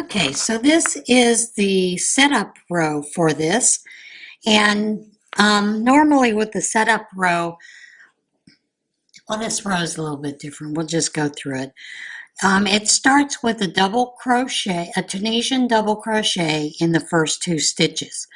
Okay, so this is the setup row for this, and normally with the setup row, well, this row is a little bit different. We'll just go through it. It starts with a double crochet, a Tunisian double crochet in the first 2 stitches.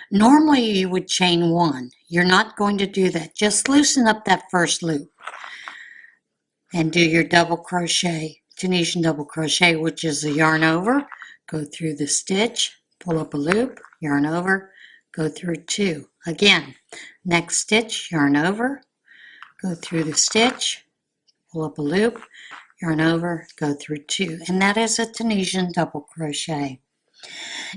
Normally you would chain 1. You're not going to do that. Just loosen up that first loop and do your double crochet, Tunisian double crochet, which is a yarn over, go through the stitch, pull up a loop, yarn over, go through 2. Again, next stitch, yarn over, go through the stitch, pull up a loop, yarn over, go through 2. And that is a Tunisian double crochet.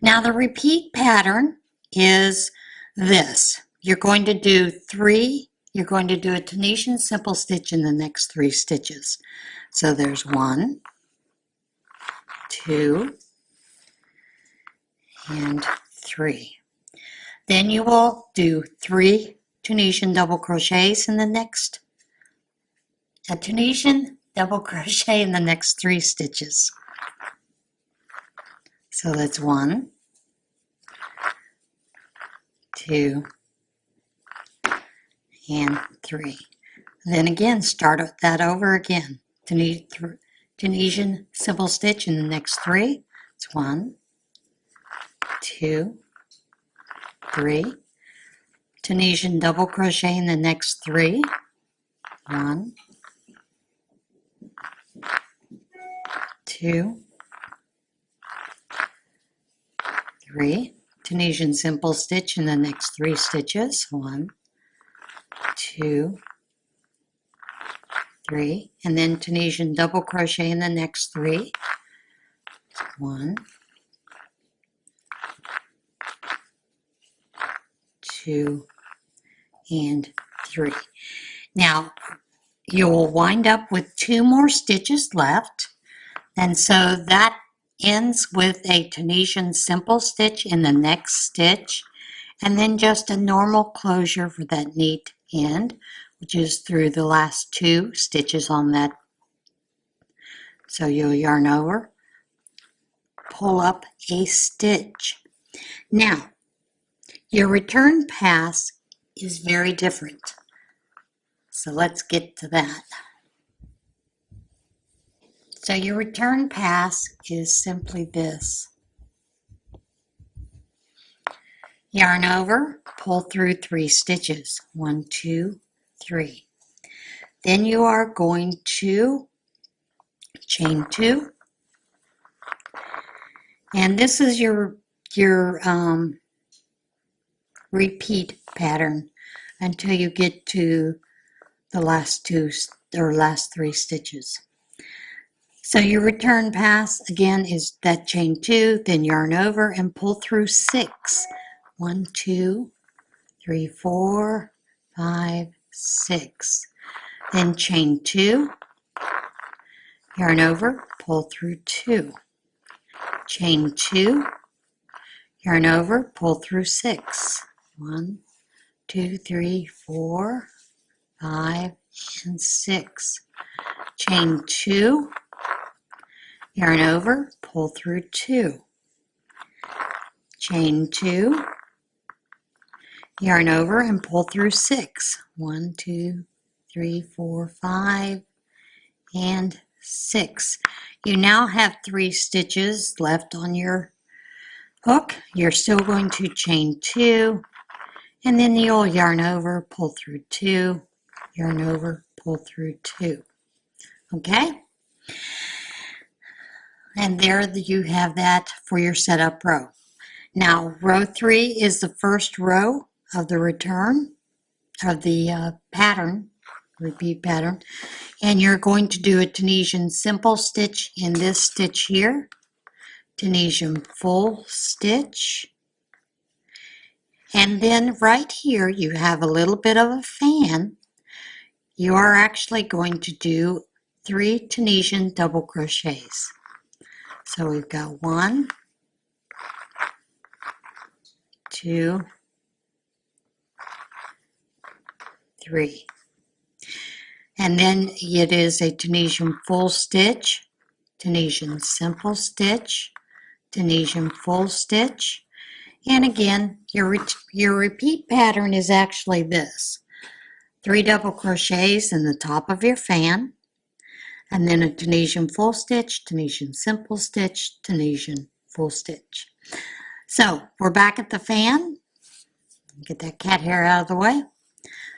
Now the repeat pattern is this. You're going to do 3, you're going to do a Tunisian simple stitch in the next 3 stitches. So there's 1, 2, and 3. Then you will do 3 Tunisian double crochets in the next, a Tunisian double crochet in the next 3 stitches. So that's 1, 2, and 3. Then again, start that over again. Tunisian simple stitch in the next 3. It's 1, 2, 3. Tunisian double crochet in the next 3. 1, 2, 3. Tunisian simple stitch in the next 3 stitches. 1, 2, 3. And then Tunisian double crochet in the next 3. 1, 2, and 3. Now you will wind up with 2 more stitches left, and so that ends with a Tunisian simple stitch in the next stitch, and then just a normal closure for that neat end, which is through the last 2 stitches on that. So you'll yarn over, pull up a stitch. Now your return pass is very different, so let's get to that. So your return pass is simply this. Yarn over, pull through 3 stitches. 1, 2, 3. Then you are going to chain 2. And this is your repeat pattern until you get to the last 2 or last 3 stitches. So your return pass again is that chain 2, then yarn over and pull through 6. 1, 2, 3, 4, 5, 6. Then chain 2, yarn over, pull through 2. Chain 2, yarn over, pull through 6. 1, 2, 3, 4, 5, and 6. Chain 2, yarn over, pull through 2. Chain 2, yarn over and pull through 6. 1, 2, 3, 4, 5, and 6. You now have 3 stitches left on your hook. You're still going to chain 2, and then you'll yarn over, pull through 2, yarn over, pull through 2. Okay? And there you have that for your setup row. Now, row 3 is the first row of the return of the pattern, repeat pattern, and you're going to do a Tunisian simple stitch in this stitch here, Tunisian full stitch, and then right here you have a little bit of a fan. You are actually going to do 3 Tunisian double crochets. So we've got 1, 2, 3. And then it is a Tunisian full stitch, Tunisian simple stitch, Tunisian full stitch. And again, your repeat pattern is actually this. 3 double crochets in the top of your fan, and then a Tunisian full stitch, Tunisian simple stitch, Tunisian full stitch. So we're back at the fan. Get that cat hair out of the way.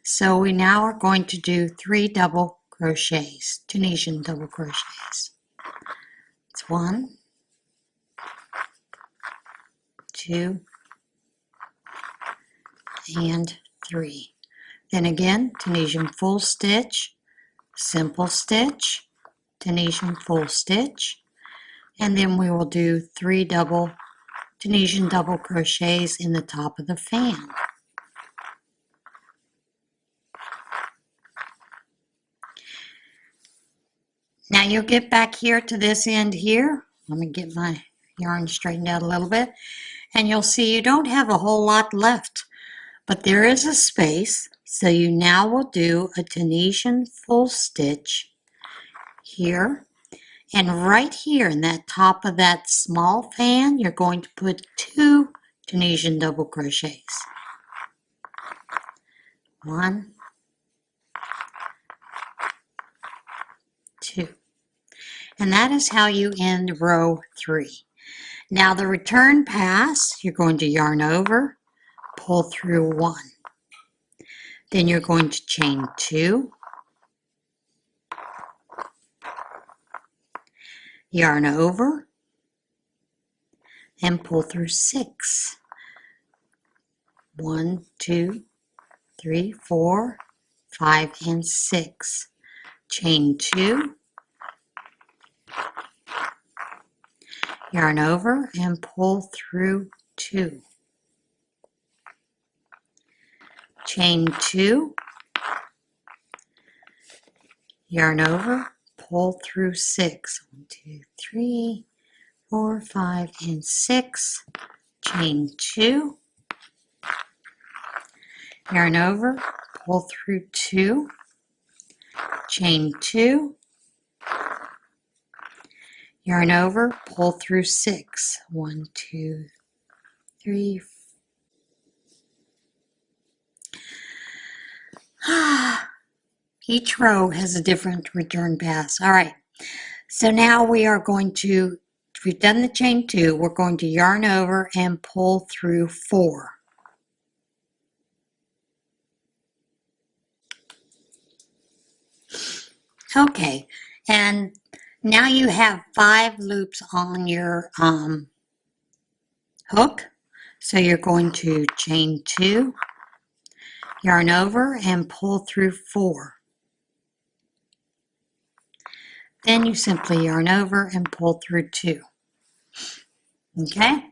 So we now are going to do 3 double crochets, Tunisian double crochets. It's 1, 2, and 3. Then again, Tunisian full stitch, simple stitch, Tunisian full stitch, and then we will do 3 Tunisian double crochets in the top of the fan. Now you'll get back here to this end here. Let me get my yarn straightened out a little bit. And you'll see you don't have a whole lot left, but there is a space. So you now will do a Tunisian full stitch here. And right here in that top of that small fan, you're going to put 2 Tunisian double crochets. 1, 2. And that is how you end row 3. Now the return pass, you're going to yarn over, pull through 1. Then you're going to chain 2, yarn over, and pull through 6. 1, 2, 3, 4, 5, and 6. Chain 2, yarn over, and pull through 2. Chain 2, yarn over, pull through 6. 1, 2, 3, 4, 5, and 6. Chain 2, yarn over, pull through 2. Chain 2, yarn over, pull through 6. 1, 2, 3, 4. Each row has a different return pass. All right, so now we are going to, we've done the chain 2, we're going to yarn over and pull through 4. Okay, and now you have 5 loops on your hook. So you're going to chain 2, yarn over, and pull through 4. Then you simply yarn over and pull through 2. Okay,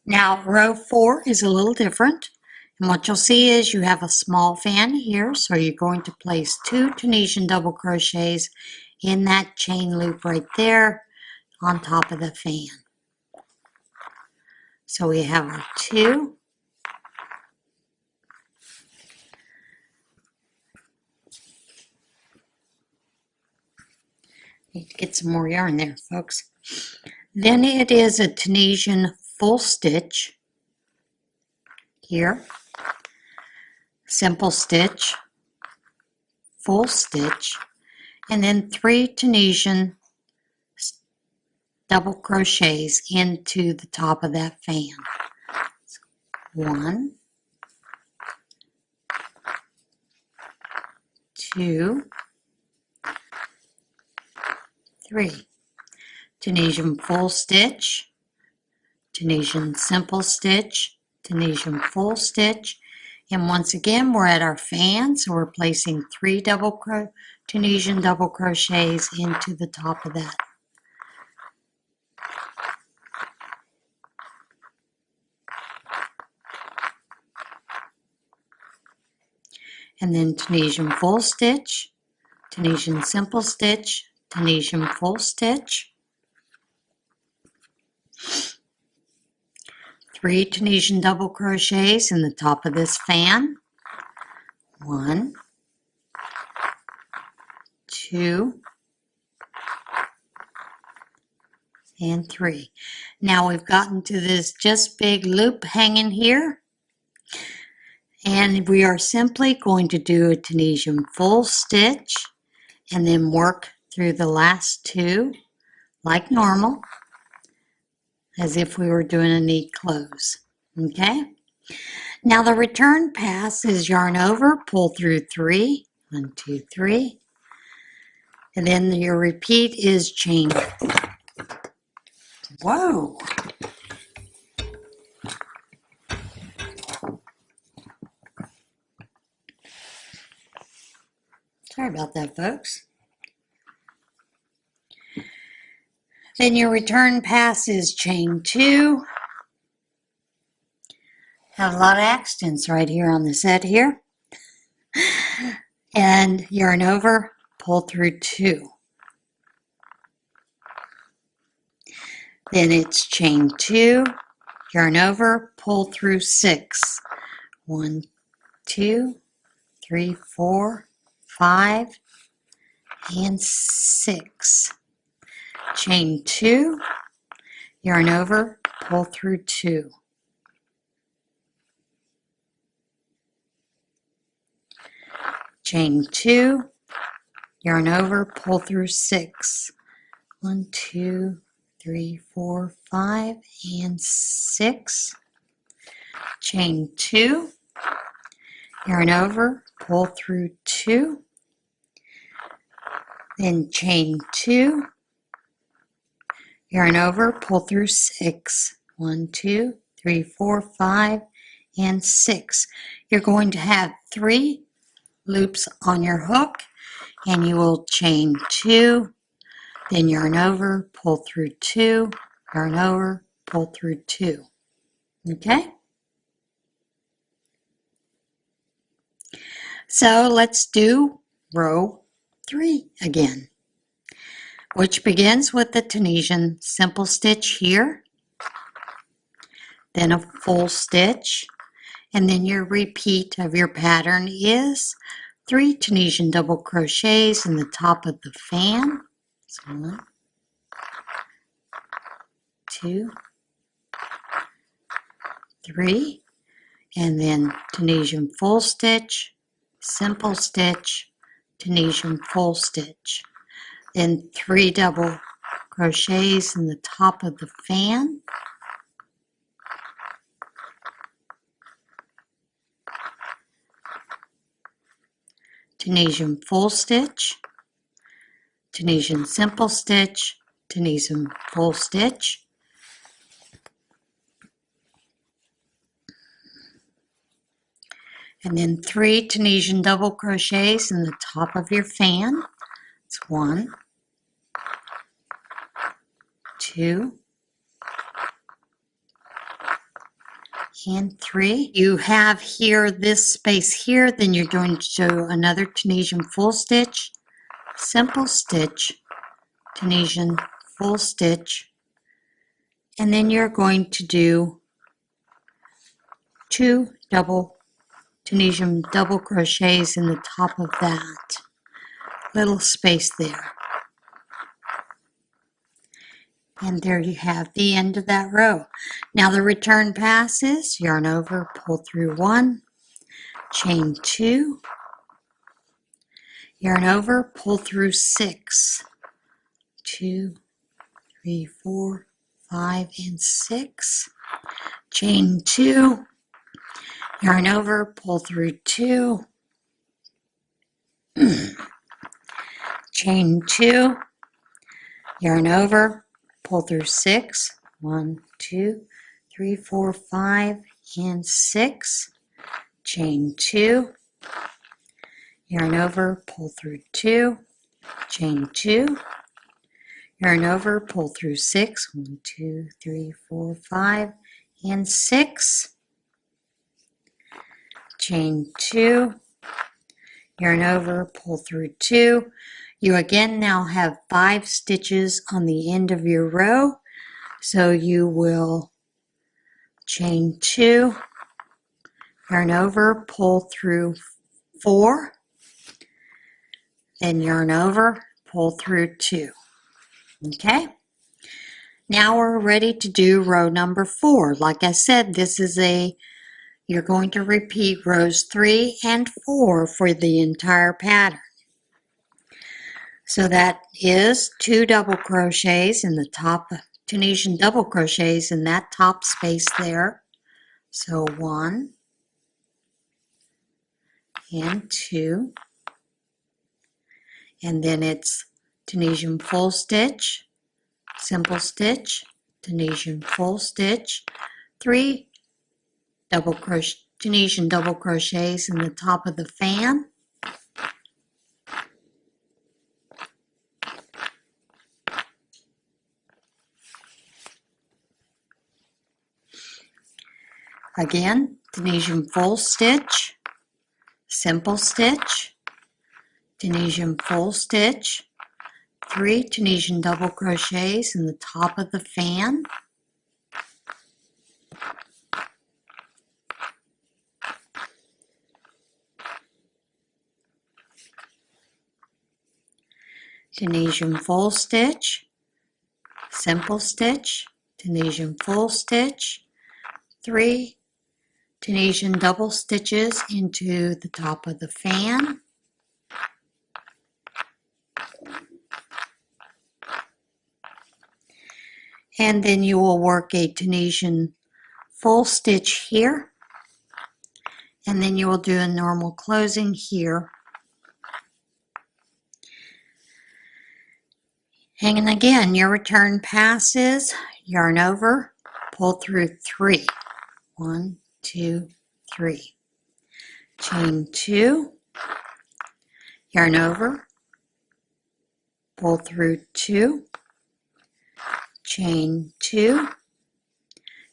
now row 4 is a little different. And what you'll see is you have a small fan here, so you're going to place 2 Tunisian double crochets in that chain loop right there on top of the fan. So we have our 2. Need to get some more yarn there, folks. Then it is a Tunisian full stitch here. Simple stitch, full stitch, and then 3 Tunisian double crochets into the top of that fan. 1, 2, 3. Tunisian full stitch, Tunisian simple stitch, Tunisian full stitch, and once again we're at our fan, so we're placing 3 Tunisian double crochets into the top of that. And then Tunisian full stitch, Tunisian simple stitch, Tunisian full stitch, 3 Tunisian double crochets in the top of this fan. 1, 2, and 3. Now we've gotten to this just big loop hanging here, and we are simply going to do a Tunisian full stitch and then work through the last 2 like normal, as if we were doing a neat close. Okay? Now the return pass is yarn over, pull through 3, 1, 2, 3, and then your repeat is chain. Whoa! Sorry about that, folks. Then your return pass is chain 2. Have a lot of accidents right here on the set here. And yarn over, pull through 2. Then it's chain 2, yarn over, pull through 6. 1, 2, 3, 4, 5, and 6. Chain 2, yarn over, pull through 2. Chain 2, yarn over, pull through 6. 1, 2, 3, 4, 5, and 6. Chain 2, yarn over, pull through 2. Then chain 2, yarn over, pull through 6. 1, 2, 3, 4, 5, and 6. You're going to have 3 loops on your hook, and you will chain 2, then yarn over, pull through 2, yarn over, pull through 2. Okay? So let's do row 3 again, which begins with the Tunisian simple stitch here, then a full stitch, and then your repeat of your pattern is 3 Tunisian double crochets in the top of the fan. So 1, 2, 3, and then Tunisian full stitch, simple stitch, Tunisian full stitch. Then 3 double crochets in the top of the fan. Tunisian full stitch, Tunisian simple stitch, Tunisian full stitch, and then 3 Tunisian double crochets in the top of your fan. It's 1, 2, and 3. You have here this space here, then you're going to do another Tunisian full stitch, simple stitch, Tunisian full stitch, and then you're going to do 2 double Tunisian double crochets in the top of that little space there. And there you have the end of that row. Now the return pass is yarn over, pull through 1, chain 2, yarn over, pull through 6, 2, 3, 4, 5, and 6, chain 2, yarn over, pull through 2, chain 2, yarn over, pull through 6, 1, 2, 3, 4, 5, and 6, chain 2, yarn over, pull through 2, chain 2, yarn over, pull through 6, 1, 2, 3, 4, 5, and 6, chain 2, yarn over, pull through 2. You again now have 5 stitches on the end of your row, so you will chain 2, yarn over, pull through 4, then yarn over, pull through 2. Okay? Now we're ready to do row number 4. Like I said, you're going to repeat rows 3 and 4 for the entire pattern. So that is 2 double crochets in the top, Tunisian double crochets in that top space there. So 1 and 2, and then it's Tunisian full stitch, simple stitch, Tunisian full stitch, 3 Tunisian double crochets in the top of the fan, again Tunisian full stitch, simple stitch, Tunisian full stitch, 3 Tunisian double crochets in the top of the fan, Tunisian full stitch, simple stitch, Tunisian full stitch, 3 Tunisian double stitches into the top of the fan, and then you will work a Tunisian full stitch here, and then you will do a normal closing here. And again, your return pass is yarn over, pull through 3. 1, 2, 3. Chain 2, yarn over, pull through 2, chain 2,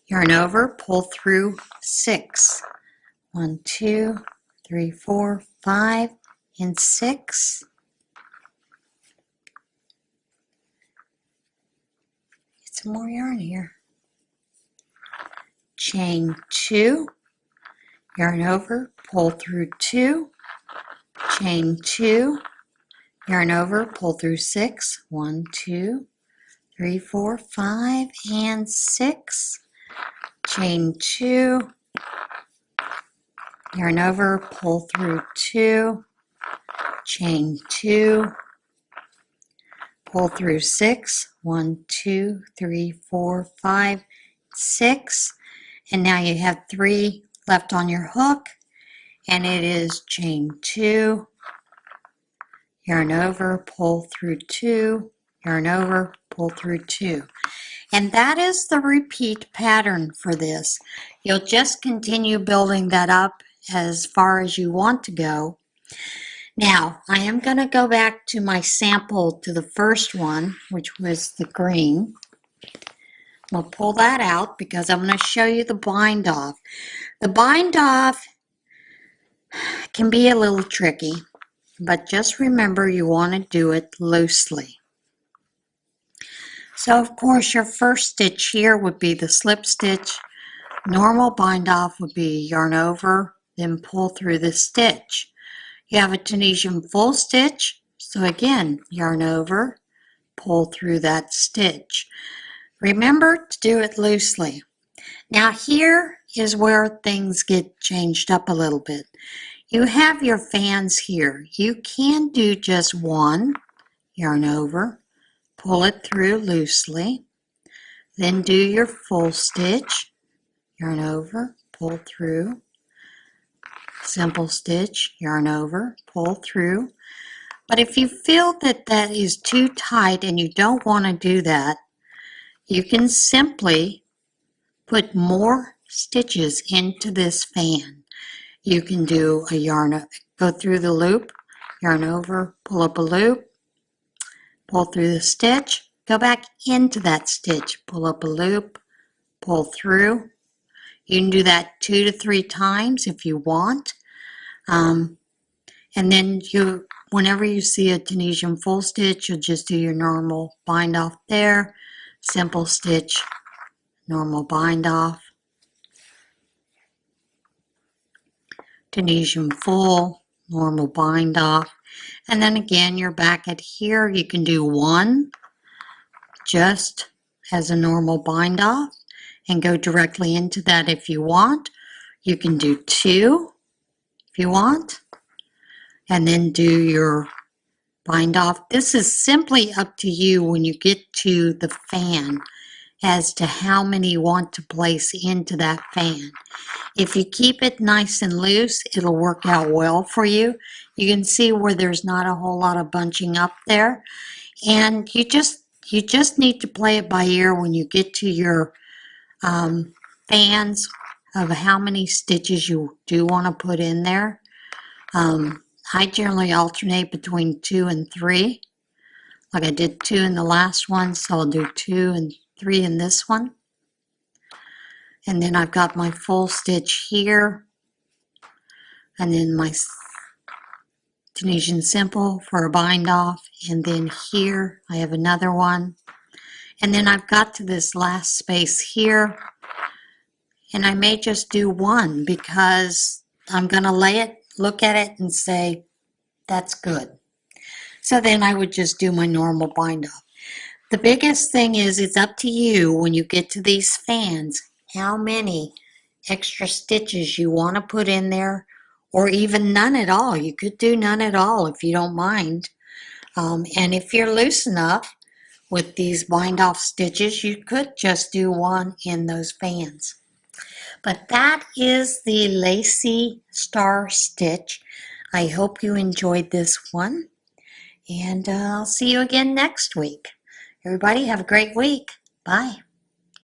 yarn over, pull through 6. 1, 2, 3, 4, 5, and 6. Get some more yarn here. Chain 2, yarn over, pull through 2, chain 2, yarn over, pull through 6. 1, 2, 3, 4, 5, and 6. Chain 2, yarn over, pull through 2, chain 2, pull through 6. 1, 2, 3, 4, 5, 6. And now you have 3 left on your hook, and it is chain 2, yarn over, pull through 2, yarn over, pull through 2. And that is the repeat pattern for this. You'll just continue building that up as far as you want to go. Now, I am going to go back to my sample to the first one, which was the green. I'll pull that out because I'm going to show you the bind off. The bind off can be a little tricky, but just remember you want to do it loosely. So of course your first stitch here would be the slip stitch. Normal bind off would be yarn over, then pull through the stitch. You have a Tunisian full stitch, so again, yarn over, pull through that stitch. Remember to do it loosely. Now here is where things get changed up a little bit. You have your fans here. You can do just one, yarn over, pull it through loosely, then do your full stitch, yarn over, pull through, simple stitch, yarn over, pull through. But if you feel that that is too tight and you don't want to do that, you can simply put more stitches into this fan. You can do a yarn, go through the loop, yarn over, pull up a loop, pull through the stitch, go back into that stitch, pull up a loop, pull through. You can do that 2 to 3 times if you want. And then whenever you see a Tunisian full stitch, you'll just do your normal bind off there, simple stitch, normal bind off, Tunisian full, normal bind off, and then again you're back at here. You can do one, just as a normal bind off and go directly into that if you want. You can do 2 if you want, and then do your bind off. This is simply up to you when you get to the fan as to how many you want to place into that fan. If you keep it nice and loose, it'll work out well for you. You can see where there's not a whole lot of bunching up there. And you just need to play it by ear when you get to your fans of how many stitches you do want to put in there. I generally alternate between 2 and 3. Like I did 2 in the last one, so I'll do 2 and 3 in this one. And then I've got my full stitch here, and then my Tunisian simple for a bind off, and then here I have another one. And then I've got to this last space here, and I may just do 1 because I'm going to lay it, look at it, and say, that's good. So then I would just do my normal bind off. The biggest thing is it's up to you when you get to these fans how many extra stitches you want to put in there, or even none at all. You could do none at all if you don't mind. And if you're loose enough with these bind off stitches, you could just do 1 in those fans. But that is the Lacy star stitch. I hope you enjoyed this one, and I'll see you again next week. Everybody have a great week. Bye.